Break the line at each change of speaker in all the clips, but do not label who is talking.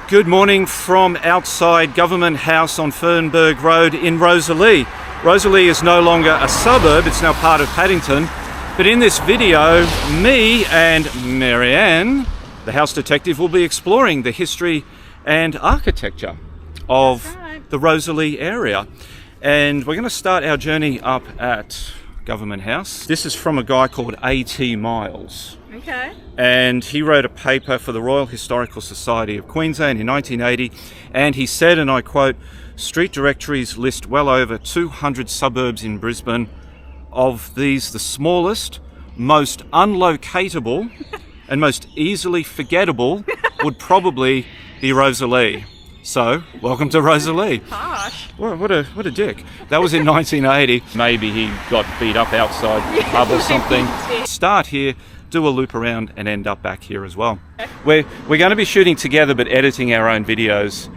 Good morning from outside Government House on Fernberg Road in Rosalie. Rosalie is no longer a suburb, it's now part of Paddington. But in this video, me and Marianne, the House Detective, will be exploring the history and architecture of the Rosalie area. And we're going to start our journey up at Government House. This is from a guy called A.T. Miles.
Okay.
And he wrote a paper for the Royal Historical Society of Queensland in 1980, and he said, and I quote, "Street directories list well over 200 suburbs in Brisbane. Of these, the smallest, most unlocatable and most easily forgettable would probably be Rosalie." So, welcome to Rosalie.
Harsh.
Well, what a dick. That was in 1980. Maybe he got beat up outside the pub or something. Start here, do a loop around and end up back here as well. We're going to be shooting together but editing our own videos.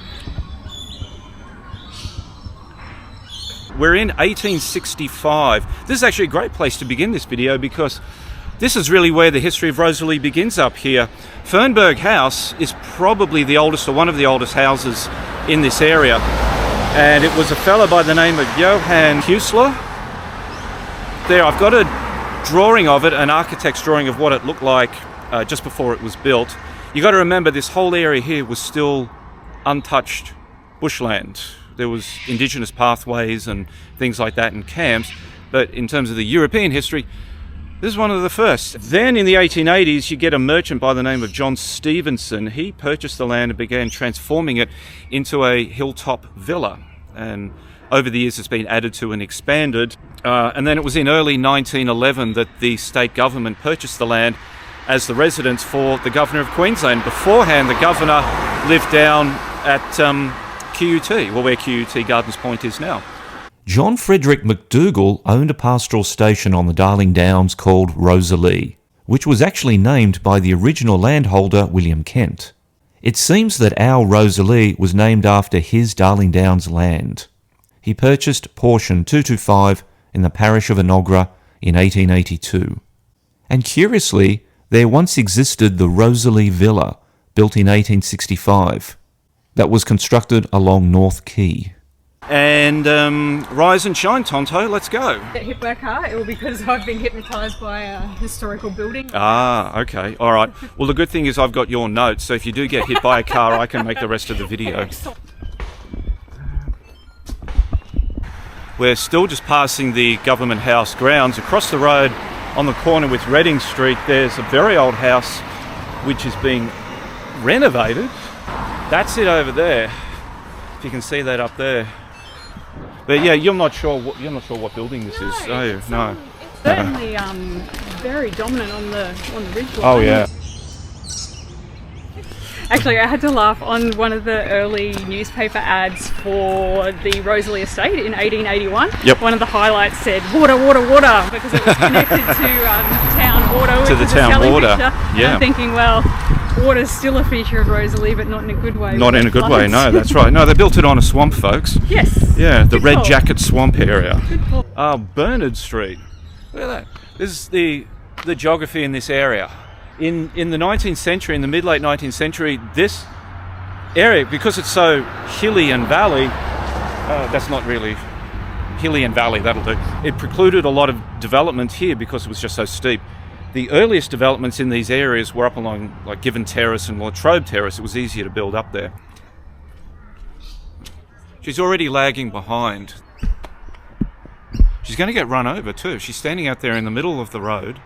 We're in 1865. This is actually a great place to begin this video because this is really where the history of Rosalie begins up here. Fernberg House is probably the oldest or one of the oldest houses in this area. And it was a fellow by the name of Johann Huesler. There, I've got a drawing of it, an architect's drawing of what it looked like just before it was built. You got to remember this whole area here was still untouched bushland. There was indigenous pathways and things like that and camps. But in terms of the European history, this is one of the first. Then in the 1880s, you get a merchant by the name of John Stevenson. He purchased the land and began transforming it into a hilltop villa. And over the years, it's been added to and expanded. And then it was in early 1911 that the state government purchased the land as the residence for the Governor of Queensland. Beforehand, the Governor lived down at QUT, well, where QUT Gardens Point is now.
John Frederick McDougall owned a pastoral station on the Darling Downs called Rosalie, which was actually named by the original landholder William Kent. It seems that our Rosalie was named after his Darling Downs land. He purchased portion 225 in the parish of Enoggera in 1882. And curiously, there once existed the Rosalie Villa, built in 1865, that was constructed along North Quay.
And rise and shine, Tonto, let's go.
Get hit by a car, it will be because I've been hypnotised by a historical building.
Ah, okay, all right. Well, the good thing is I've got your notes, so if you do get hit by a car, I can make the rest of the video. We're still just passing the Government House grounds. Across the road on the corner with Reading Street, there's a very old house which is being renovated. That's it over there. If you can see that up there. But yeah, you're not sure what building this is, are you? No.
It's certainly very dominant on the ridgeline.
Oh yeah.
Actually, I had to laugh on one of the early newspaper ads for the Rosalie estate in 1881.
Yep.
One of the highlights said "water, water, water" because it was connected to town water.
To the town water. Yeah.
I'm thinking, well, water's still a feature of Rosalie, but not in a good way.
Not in a good way, no, that's right. No, they built it on a swamp, folks.
Yes.
Yeah, the
Good
Red
call.
Jacket Swamp area.
Good call.
Bernard Street. Look at that. This is the geography in this area. In the 19th century, in the mid-late 19th century, this area, because it's so hilly and valley, that's not really hilly and valley, that'll do. It precluded a lot of development here because it was just so steep. The earliest developments in these areas were up along like Given Terrace and Latrobe Terrace. It was easier to build up there. She's already lagging behind. She's going to get run over too. She's standing out there in the middle of the road.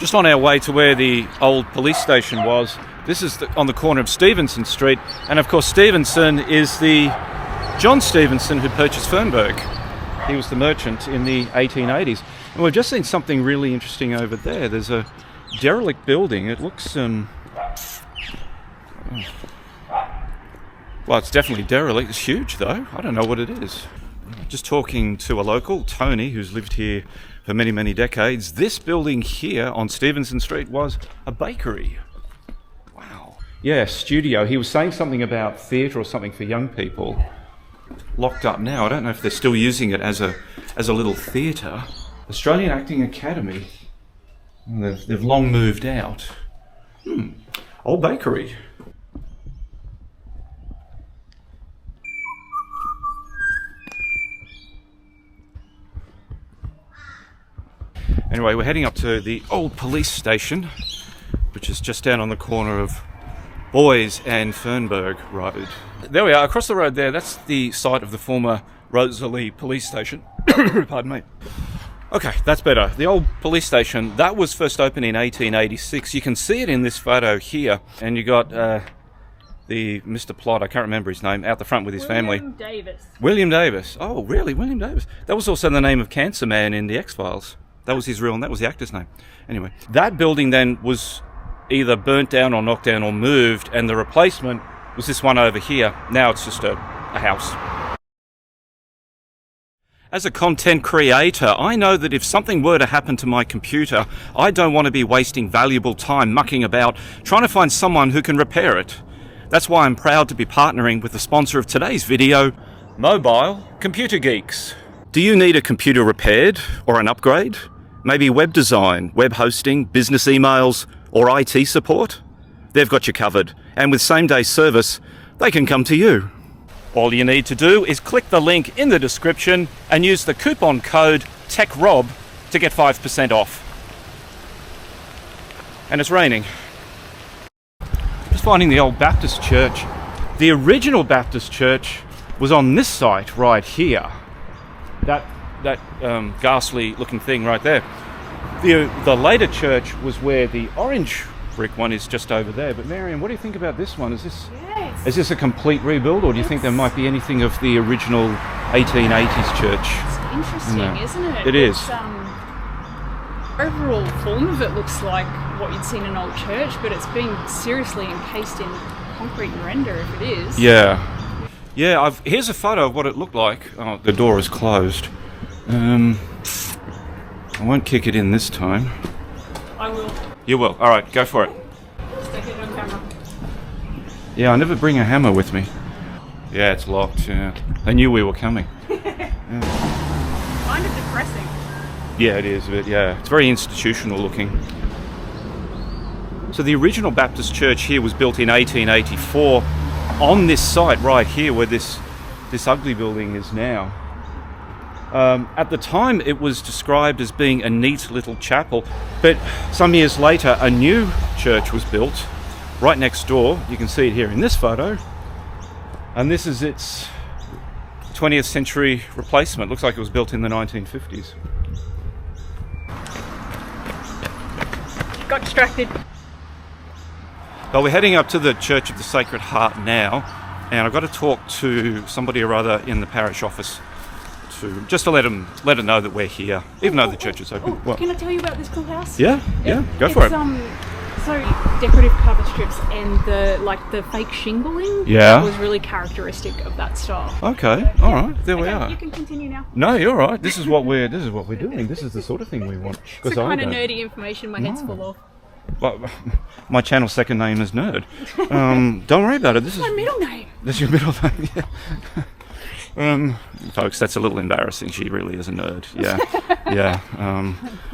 Just on our way to where the old police station was. This is on the corner of Stevenson Street, and of course Stevenson is the John Stevenson who purchased Fernberg. He was the merchant in the 1880s. And we've just seen something really interesting over there. There's a derelict building. It looks, well, it's definitely derelict. It's huge though. I don't know what it is. Just talking to a local, Tony, who's lived here for many, many decades. This building here on Stevenson Street was a bakery. Wow. Yeah, studio. He was saying something about theatre or something for young people. locked up now. I don't know if they're still using it as a little theatre. Australian Acting Academy. They've long moved out. Old bakery. Anyway, we're heading up to the old police station, which is just down on the corner of Boys and Fernberg Road. There we are, across the road there. That's the site of the former Rosalie police station. Pardon me. Okay, that's better. The old police station, that was first opened in 1886. You can see it in this photo here. And you got the Mr. Plot, I can't remember his name, out the front with his family.
William Davis.
William Davis. Oh, really? William Davis. That was also the name of Cancer Man in the X-Files. That was his real, and that was the actor's name. Anyway, that building then was either burnt down or knocked down or moved, and the replacement was this one over here. Now it's just a house. As a content creator, I know that if something were to happen to my computer, I don't want to be wasting valuable time mucking about trying to find someone who can repair it. That's why I'm proud to be partnering with the sponsor of today's video, Mobile Computer Geeks. Do you need a computer repaired or an upgrade? Maybe web design, web hosting, business emails, or IT support? They've got you covered, and with same-day service, they can come to you. All you need to do is click the link in the description and use the coupon code TechRob to get 5% off. And it's raining. Just finding the old Baptist church. The original Baptist church was on this site right here. That ghastly looking thing right there. The later church was where the orange brick one is, just over there. But Marianne, what do you think about this one? Is this a complete rebuild, or do you think there might be anything of the original 1880s church?
It's interesting, isn't it?
It is.
Overall form of it looks like what you'd see in an old church, but it's been seriously encased in concrete and render if it is.
Yeah. Yeah, here's a photo of what it looked like. Oh, the door is closed. I won't kick it in this time.
I will.
You will. All right, go for it.
Stick it on camera.
Yeah, I never bring a hammer with me. Yeah, it's locked. Yeah, they knew we were coming.
Kind of depressing.
Yeah, it is. But yeah, it's very institutional looking. So the original Baptist church here was built in 1884 on this site right here, where this ugly building is now. At the time, it was described as being a neat little chapel, but some years later, a new church was built right next door. You can see it here in this photo, and this is its 20th century replacement. Looks like it was built in the 1950s.
Got distracted.
But we're heading up to the Church of the Sacred Heart now, and I've got to talk to somebody or other in the parish office just to let them know that we're here, even though the church is open.
Can I tell you about this cool house?
Yeah, go for it.
So decorative cover strips and the fake shingling.
Yeah,
was really characteristic of that style.
Okay, all right, there we are.
You can continue now.
No, you're all right. This is what we're doing. This is the sort of thing we want.
It's the kind of nerdy information my head's full of.
Well, my channel's second name is Nerd. Don't worry about it. This is
my middle name.
That's your middle name. Yeah. Folks, that's a little embarrassing. She really is a nerd. Yeah.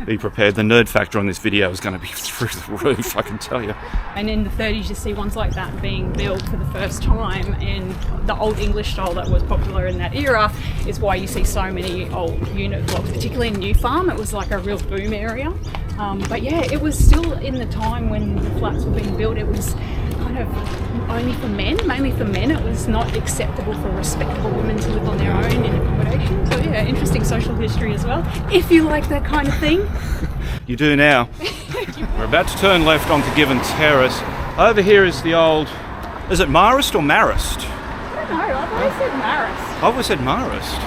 Be prepared. The nerd factor on this video is going to be through the roof, I can tell you.
And in the 30s, you see ones like that being built for the first time, and the old English style that was popular in that era is why you see so many old unit blocks, particularly in New Farm. It was like a real boom area. But yeah, it was still in the time when the flats were being built. It was kind of only for men, mainly for men. It was not acceptable for respectable women to live on their own in accommodation. So yeah, interesting social history as well, if you like that kind of thing.
You do now. We're about to turn left onto Given Terrace. Over here is the old, is it Marist or Marist?
I don't know, I've always said Marist.
I've always said Marist.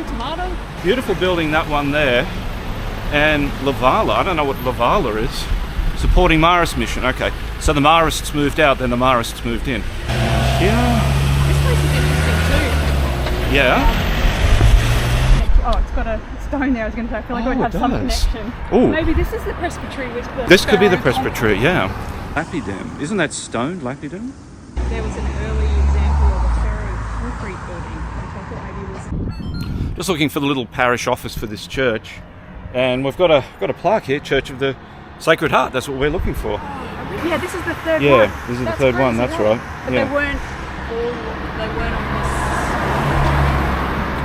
Tomato.
Beautiful building, that one there. And Lavala, I don't know what Lavala is. Supporting Marist mission, okay. So the Marists moved out, then the Marists moved in. Yeah.
This place is interesting too.
Yeah.
Oh, it's got a stone there. I was going to say, I feel like it would have some connection.
Ooh.
Maybe this is the presbytery with the...
This could be the presbytery, yeah. Lapidem. Isn't that stone, Lapidem?
There was an early example of a fairy concrete building.
just looking for the little parish office for this church, and we've got a plaque here, Church of the Sacred Heart. That's what we're looking for.
Yeah, this is the third one.
Yeah, this is the third one. That's right.
But
Yeah.
they weren't on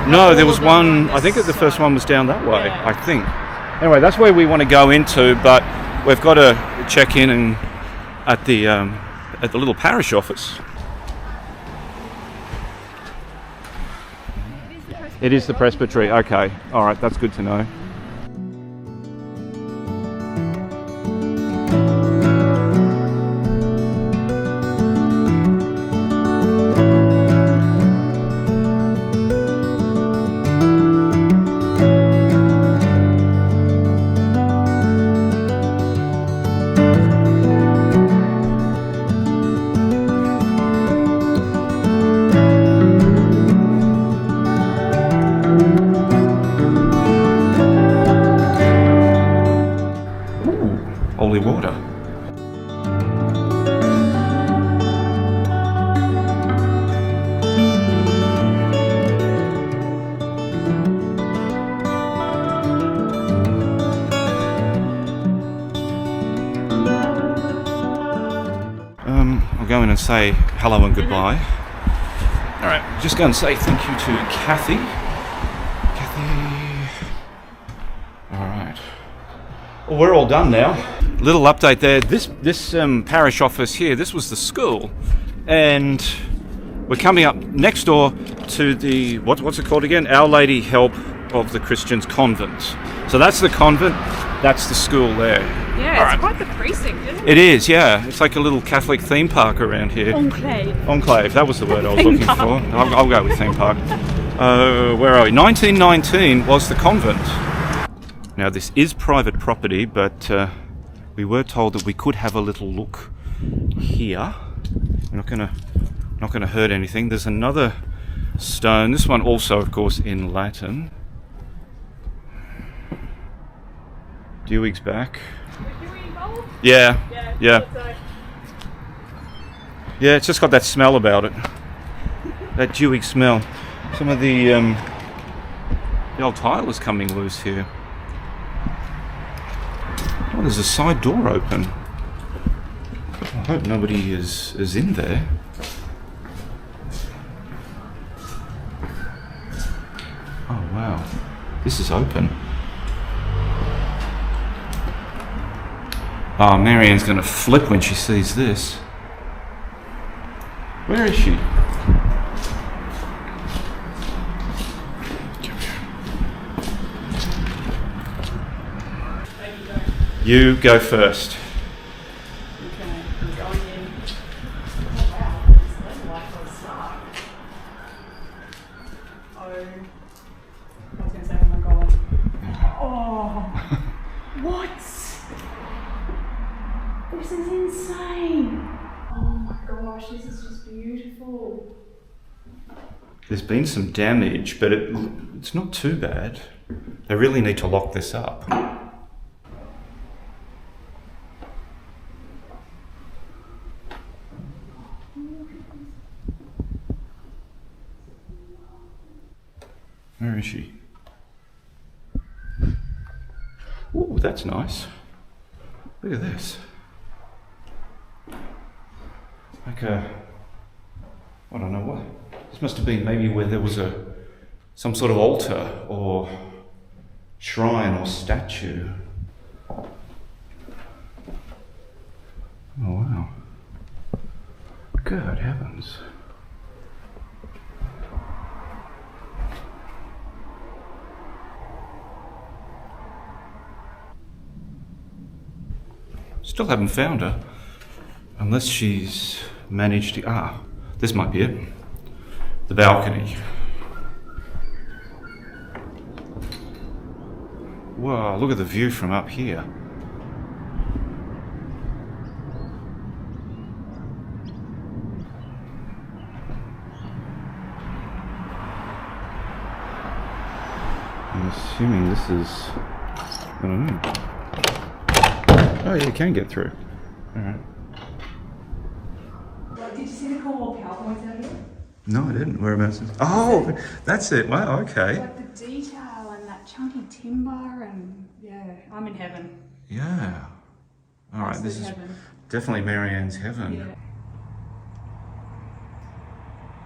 this.
No, there was one. I think that the first one was down that way.
Yeah.
I think. Anyway, that's where we want to go into, but we've got to check in and at the little parish office. It is the presbytery. Okay, all right, that's good to know. Holy water. I'll go in and say hello and goodbye. All right, just go and say thank you to Kathy. All right. Well, we're all done now. Little update there. This parish office here, this was the school, and we're coming up next door to the what's it called again? Our Lady Help of the Christians Convent. So that's the convent. That's the school there.
Yeah, it's quite the precinct, isn't it?
It is, yeah. It's like a little Catholic theme park around here.
Enclave.
Enclave. That was the word I was looking for. I'll go with theme park. Where are we? 1919 was the convent. Now this is private property, but we were told that we could have a little look here. We're not gonna hurt anything. There's another stone. This one also, of course, in Latin. Dewey's back. Yeah. Yeah, it's just got that smell about it. That dewy smell. Some of the old tile is coming loose here. Oh, there's a side door open. I hope nobody is in there. Oh wow, this is open. Oh, Marianne's gonna flip when she sees this. Where is she? You go first.
Okay, I'm going in. Oh wow, it's less like a start. Oh, I was going to say, oh my god. Oh, what? This is insane. Oh my gosh, this is just beautiful.
There's been some damage, but it's not too bad. They really need to lock this up. Where is she? Ooh, that's nice. Look at this. Like I don't know what. This must have been maybe where there was some sort of altar or shrine or statue. Oh wow. Good heavens. Still haven't found her. Unless she's managed to... this might be it. The balcony. Wow, look at the view from up here. I'm assuming this is... I don't know. Oh yeah, you can get through. Alright.
Did you see the cool PowerPoints out here?
No, I didn't. Whereabouts? Oh, that's it. Wow, okay.
Like the detail and that chunky timber and yeah, I'm in heaven.
Yeah. All right, this is
heaven.
definitely Marianne's heaven.
Yeah.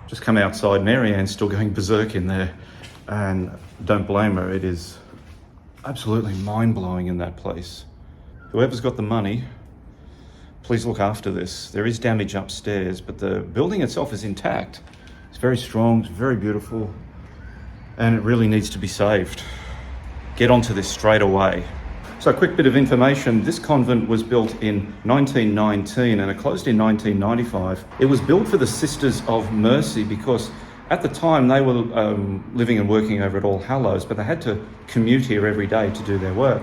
Just come outside. Marianne's still going berserk in there, and don't blame her. It is absolutely mind-blowing in that place. Whoever's got the money, please look after this. There is damage upstairs, but the building itself is intact. It's very strong, it's very beautiful, and it really needs to be saved. Get onto this straight away. So a quick bit of information. This convent was built in 1919 and it closed in 1995. It was built for the Sisters of Mercy because at the time they were living and working over at All Hallows, but they had to commute here every day to do their work.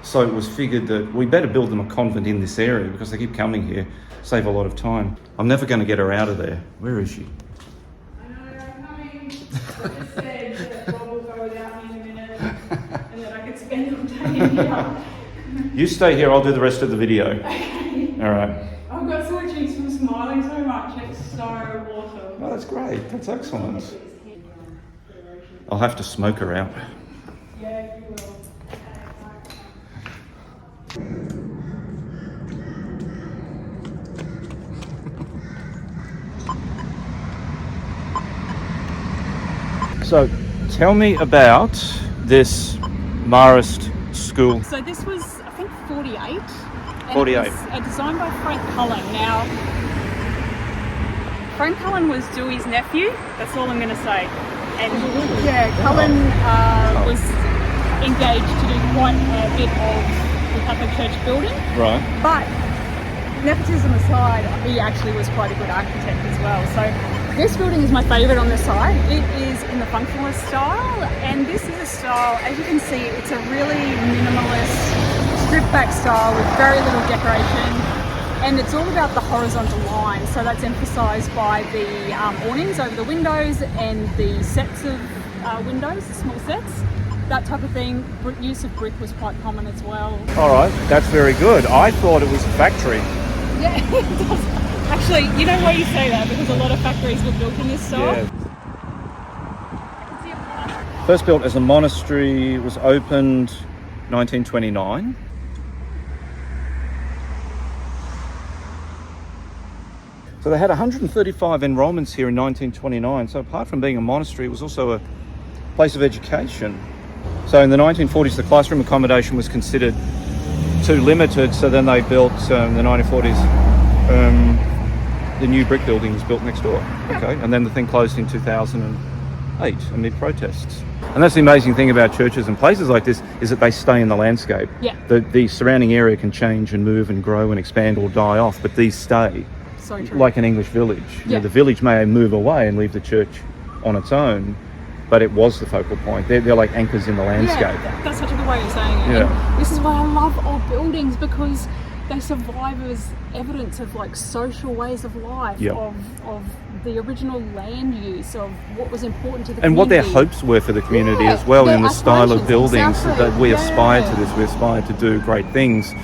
So it was figured that we better build them a convent in this area because they keep coming here, save a lot of time. I'm never going to get her out of there. Where is she?
I know, I'm coming. I just said that Rob will go without me in a minute and that I could spend all day in here.
You stay here, I'll do the rest of the video.
Okay.
All right.
I've got sore cheeks from smiling so much. It's so awesome.
Oh, that's great. That's excellent. I'll have to smoke her out.
Yeah, you will.
So, tell me about this Marist school.
So this was, I think, 48. And
48.
It was designed by Frank Cullen. Now, Frank Cullen was Dewey's nephew. That's all I'm going to say. And yeah, Cullen was engaged to do quite a bit of the Catholic Church building.
Right.
But nepotism aside, he actually was quite a good architect as well. So this building is my favourite on the side. It is in the functionalist style, and this is a style, as you can see, it's a really minimalist, stripped back style with very little decoration, and it's all about the horizontal line. So that's emphasised by the awnings over the windows and the sets of windows, the small sets. That type of thing. Use of brick was quite common as well.
All right, that's very good. I thought it was a factory.
Yeah, it does. Actually, you know why you say that? Because a lot of factories were built in this style.
Yeah. First built as a monastery, was opened 1929. So they had 135 enrolments here in 1929. So apart from being a monastery, it was also a place of education. So in the 1940s, the classroom accommodation was considered too limited. So then they built, in the 1940s, the new brick building was built next door. Okay, and then the thing closed in 2008 amid protests. And that's the amazing thing about churches and places like this, is that they stay in the landscape.
Yeah.
The surrounding area can change and move and grow and expand or die off, but these stay.
So true.
Like an English village. You know, the village may move away and leave the church on its own, but it was the focal point. They're like anchors in the landscape.
Yeah, that's such a good way of saying it.
Yeah.
And this is why I love old buildings, because they survive as evidence of like social ways of life,
Yep.
of the original land use, of what was important to the
And
community.
what their hopes were for the community
Yeah,
as well,
their
in the style of
aspirations,
buildings,
exactly.
that we aspire to
Yeah.
this, we aspire to do great things.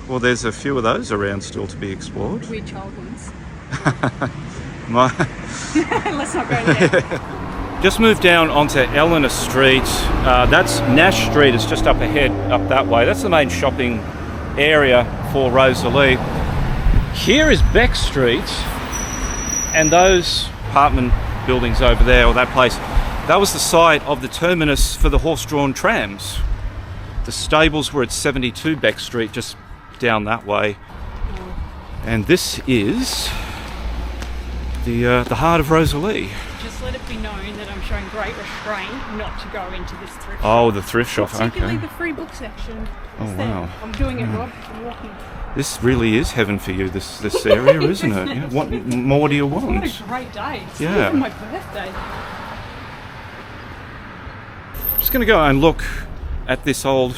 Well, there's a few of those around still to be explored.
Weird child ones.
My
Let's not go there.
Just moved down onto Eleanor Street. That's Nash Street. It's just up ahead, up that way. That's the main shopping area for Rosalie. Here is Beck Street, and those apartment buildings over there, or that place, that was the site of the terminus for the horse-drawn trams. The stables were at 72 Beck Street, just down that way. And this is the heart of Rosalie.
Just let it be known that I'm showing great restraint not to go into this thrift shop.
Oh, the thrift shop,
Particularly
okay.
the free book section.
Oh,
It's there.
wow.
I'm doing it, Rob. I'm walking.
This really is heaven for you, this area, isn't it? Yeah. What more do you
What
want?
a great day. It's
Yeah.
even my birthday.
I'm just going to go and look at this old...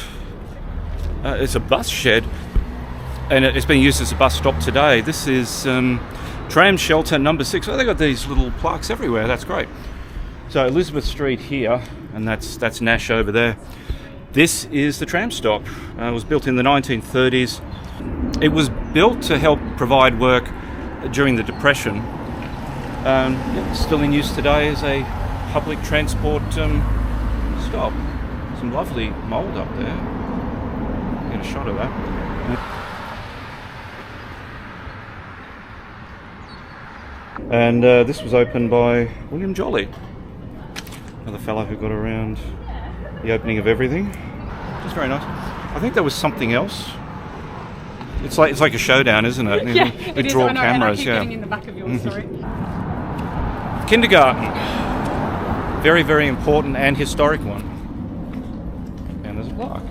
it's a bus shed, and it's being used as a bus stop today. This is tram shelter number 6. Oh, they've got these little plaques everywhere. That's great. So Elizabeth Street here, and that's Nash over there. This is the tram stop. It was built in the 1930s. It was built to help provide work during the Depression. Yeah, still in use today as a public transport stop. Some lovely mould up there. Get a shot of that. And this was opened by William Jolly, another fellow who got around the opening of everything. Just very nice. I think there was something else. It's like a showdown, isn't it?
Yeah,
With
it is.
draw
I know,
cameras.
and I keep getting in the back of yours, sorry.
Kindergarten. Very, very important and historic one. And there's a plaque.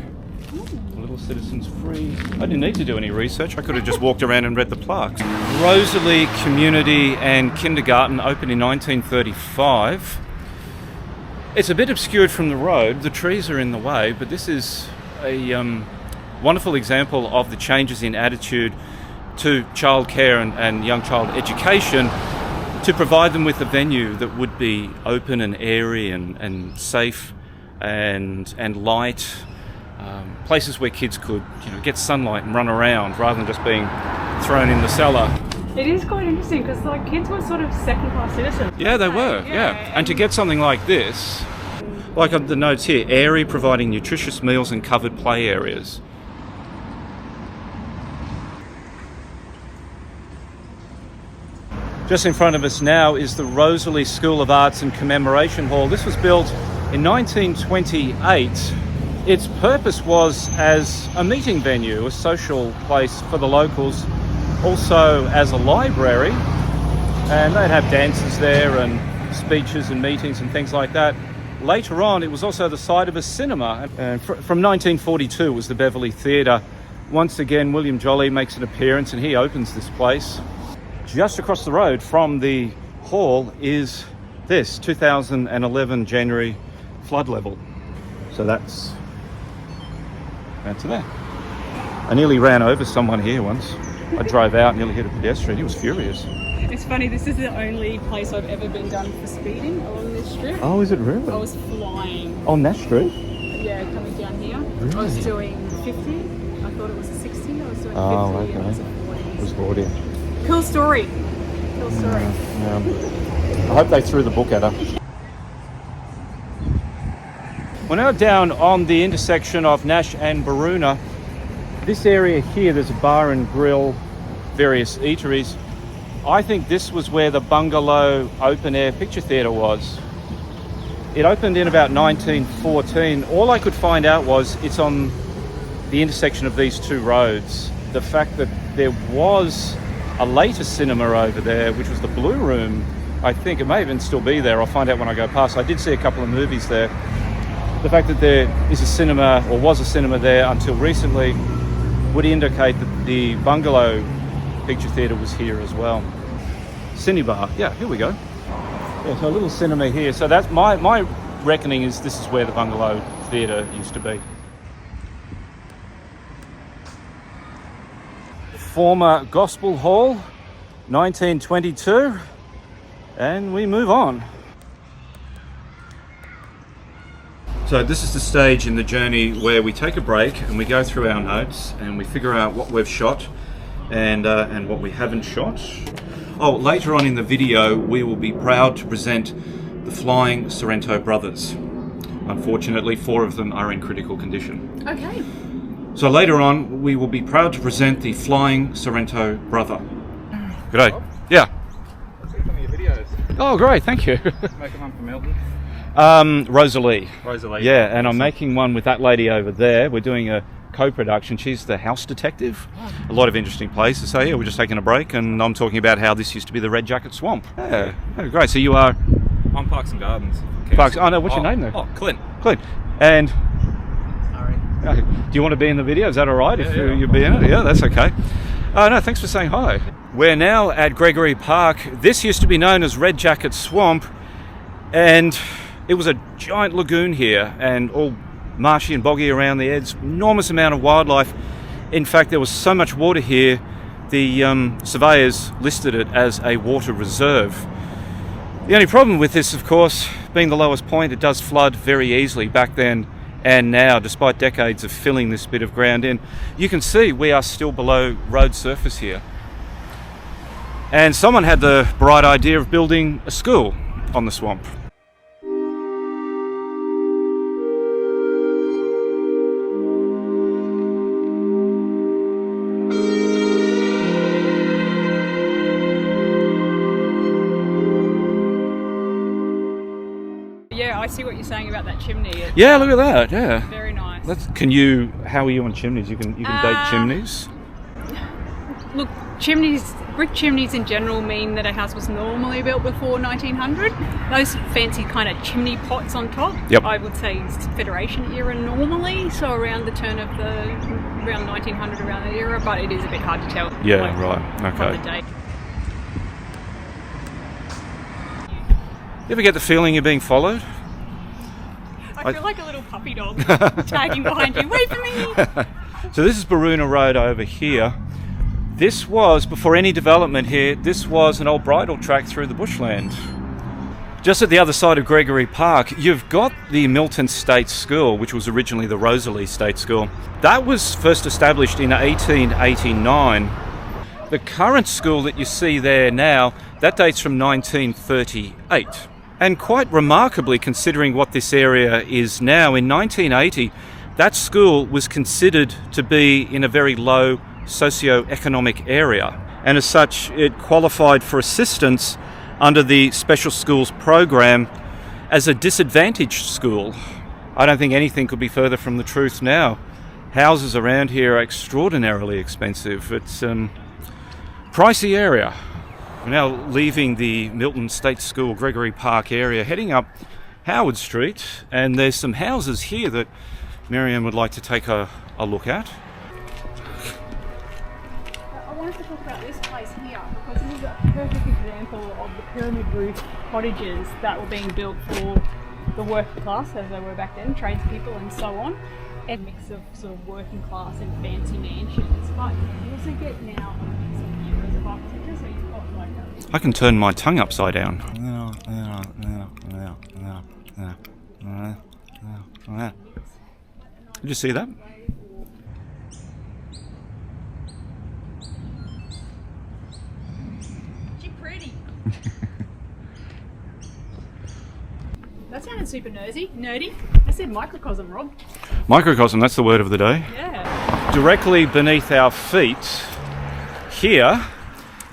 Little Citizens Free. I didn't need to do any research. I could have just walked around and read the plaques. Rosalie Community and Kindergarten opened in 1935. It's a bit obscured from the road. The trees are in the way, but this is a wonderful example of the changes in attitude to childcare and young child education to provide them with a venue that would be open and airy and safe and light. Places where kids could get sunlight and run around rather than just being thrown in the cellar.
It is quite interesting because kids were sort of second-class citizens.
Yeah, they were, yeah. And to get something like this, like on the notes here, airy, providing nutritious meals and covered play areas. Just in front of us now is the Rosalie School of Arts and Commemoration Hall. This was built in 1928. Its purpose was as a meeting venue, a social place for the locals, also as a library, and they'd have dances there and speeches and meetings and things like that. Later on, it was also the site of a cinema, and from 1942 was the Beverly Theatre. Once again, William Jolly makes an appearance and he opens this place. Just across the road from the hall is this 2011 January flood level. So that's there. I nearly ran over someone here once. I drove out and nearly hit a pedestrian. He was furious.
It's funny, this is the only place I've ever been done for speeding along this strip.
Oh, is it really?
I was flying.
On that street?
Yeah, coming down here.
Really?
I was doing 50. I thought it was a 60. I was doing 50.
Okay.
It was a 40.
It was 40.
Cool story. Cool story.
Yeah. I hope they threw the book at her. We're now down on the intersection of Nash and Baruna. This area here, there's a bar and grill, various eateries. I think this was where the bungalow open-air picture theatre was. It opened in about 1914. All I could find out was it's on the intersection of these two roads. The fact that there was a later cinema over there, which was the Blue Room, I think it may even still be there. I'll find out when I go past. I did see a couple of movies there. The fact that there is a cinema, or was a cinema there until recently, would indicate that the bungalow picture theatre was here as well. Cinebar, yeah, here we go. Yeah, so a little cinema here. So that's my reckoning is this is where the bungalow theatre used to be. Former Gospel Hall, 1922, and we move on. So this is the stage in the journey where we take a break and we go through our notes and we figure out what we've shot and what we haven't shot. Oh, later on in the video we will be proud to present the Flying Sorrento Brothers. Unfortunately, 4 of them are in critical condition.
Okay.
So later on we will be proud to present the Flying Sorrento Brother. G'day. Yeah.
I've seen some of your videos.
Oh, great, thank you.
Making one for Melbourne.
Rosalie.
Rosalie.
Yeah, and I'm making one with that lady over there. We're doing a co-production. She's the House Detective. A lot of interesting places. So yeah, we're just taking a break and I'm talking about how this used to be the Red Jacket Swamp. Yeah, oh, great. So you are...
I'm Parks and Gardens.
Parks. Oh no, what's your name though?
Oh, Clint.
Clint. And...
Sorry.
Do you want to be in the video? Is that all right?
Yeah,
if
yeah,
you be in it? Yeah, that's okay. No, thanks for saying hi. We're now at Gregory Park. This used to be known as Red Jacket Swamp, and it was a giant lagoon here and all marshy and boggy around the edge. Enormous amount of wildlife. In fact, there was so much water here, the surveyors listed it as a water reserve. The only problem with this, of course, being the lowest point, it does flood very easily back then and now, despite decades of filling this bit of ground in. You can see we are still below road surface here. And someone had the bright idea of building a school on the swamp.
Yeah, I see what you're saying about that chimney. It's,
Yeah, look at that. Yeah.
very nice.
How are you on chimneys? You can date chimneys.
Look, brick chimneys in general mean that a house was normally built before 1900. Those fancy kind of chimney pots on top,
Yep.
I would say is Federation era normally, so around the turn of around 1900, around that era, but it is a bit hard to tell.
Yeah,
like,
right.
from
Okay.
the date.
You ever get the feeling you're being followed?
I feel like a little puppy dog tagging behind you. Wait for me!
So this is Baruna Road over here. This was, before any development here, this was an old bridle track through the bushland. Just at the other side of Gregory Park, you've got the Milton State School, which was originally the Rosalie State School. That was first established in 1889. The current school that you see there now, that dates from 1938. And quite remarkably, considering what this area is now, in 1980, that school was considered to be in a very low socio-economic area. And as such, it qualified for assistance under the Special Schools program as a disadvantaged school. I don't think anything could be further from the truth now. Houses around here are extraordinarily expensive. It's a pricey area. We're now leaving the Milton State School, Gregory Park area, heading up Howard Street, and there's some houses here that Marianne would like to take a look at.
I wanted to talk about this place here because this is a perfect example of the pyramid roof cottages that were being built for the working class as they were back then, tradespeople and so on. A mix of sort of working class and fancy mansions, but you also get now a mix of eras of architecture, so you've got like
I can turn my tongue upside down. Did you see that?
She's pretty. That sounded super nerdy. I said microcosm, Rob.
Microcosm, that's the word of the day.
Yeah.
Directly beneath our feet here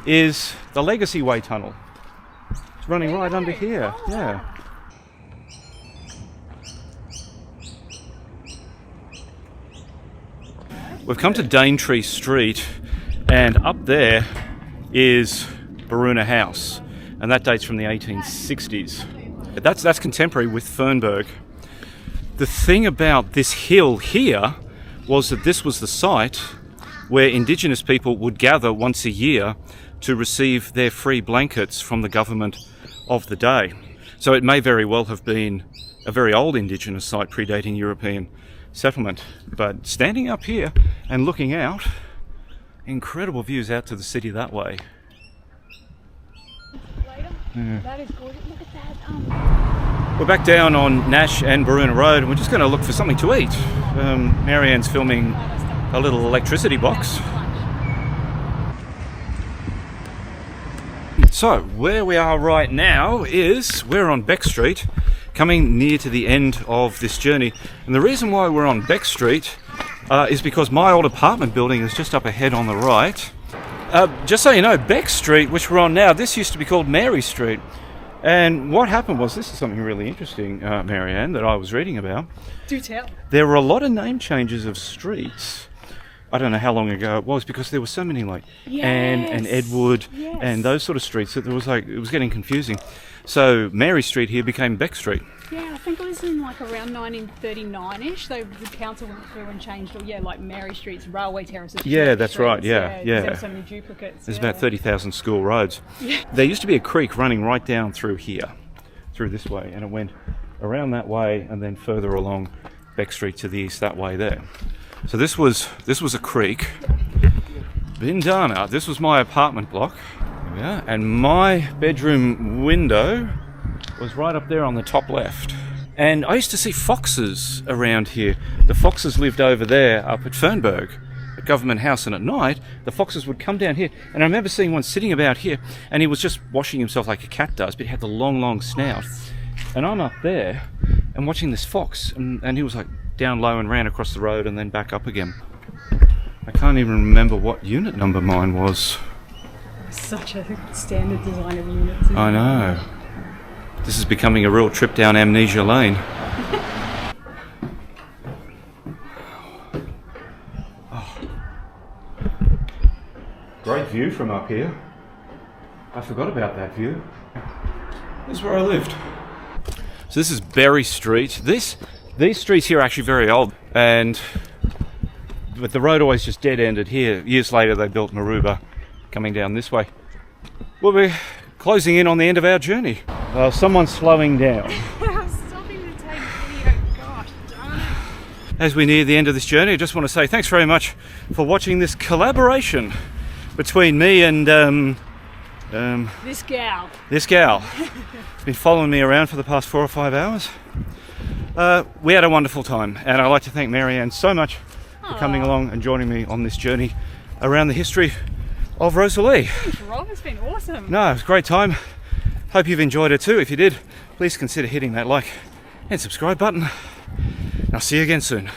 is the Legacy Way tunnel. It's running right under here.
Oh,
Yeah. We've come to Daintree Street, and up there is Baruna House, and that dates from the 1860s. That's contemporary with Fernberg. The thing about this hill here was that this was the site where Indigenous people would gather once a year to receive their free blankets from the government of the day. So it may very well have been a very old Indigenous site predating European settlement. But standing up here and looking out, incredible views out to the city that way. Yeah.
That is gorgeous. Look at that.
We're back down on Nash and Baruna Road, and we're just going to look for something to eat. Marianne's filming a little electricity box. So, where we are right now is we're on Beck Street, coming near to the end of this journey. And the reason why we're on Beck Street is because my old apartment building is just up ahead on the right. Just so you know, Beck Street, which we're on now, this used to be called Mary Street. And what happened was, this is something really interesting, Marianne, that I was reading about.
Do tell.
There were a lot of name changes of streets. I don't know how long ago it was, because there were so many like Anne and Edward and those sort of streets that it was getting confusing. So Mary Street here became Beck Street.
Yeah, I think it was in like around 1939-ish. The council went through and changed all, like Mary Streets, railway terraces.
Yeah, that's
streets,
right. Yeah.
There were so many duplicates.
There's about 30,000 school roads. Yeah. There used to be a creek running right down through here, through this way, and it went around that way and then further along Beck Street to the east that way there. So this was a creek. Bindana. This was my apartment block. Yeah, and my bedroom window was right up there on the top left. And I used to see foxes around here. The foxes lived over there up at Fernberg, at Government House, and at night the foxes would come down here. And I remember seeing one sitting about here, and he was just washing himself like a cat does, but he had the long snout. And I'm up there and watching this fox, and he was like down low and ran across the road and then back up again. I can't even remember what unit number mine was.
Such a standard design of units.
I know. This is becoming a real trip down amnesia lane. Oh. Great view from up here. I forgot about that view. This is where I lived. So this is Berry Street. These streets here are actually very old, but the road always just dead-ended here. Years later they built Maruba coming down this way. Well, we're closing in on the end of our journey. Someone's slowing down.
I was stopping to take video. Gosh darn it.
As we near the end of this journey, I just want to say thanks very much for watching this collaboration between me and
This gal.
this gal. She's been following me around for the past 4 or 5 hours. We had a wonderful time, and I'd like to thank Marianne so much for coming along and joining me on this journey around the history of Rosalie.
Thanks, Rob. It's been awesome.
No, it was a great time. Hope you've enjoyed it too. If you did, please consider hitting that like and subscribe button. And I'll see you again soon.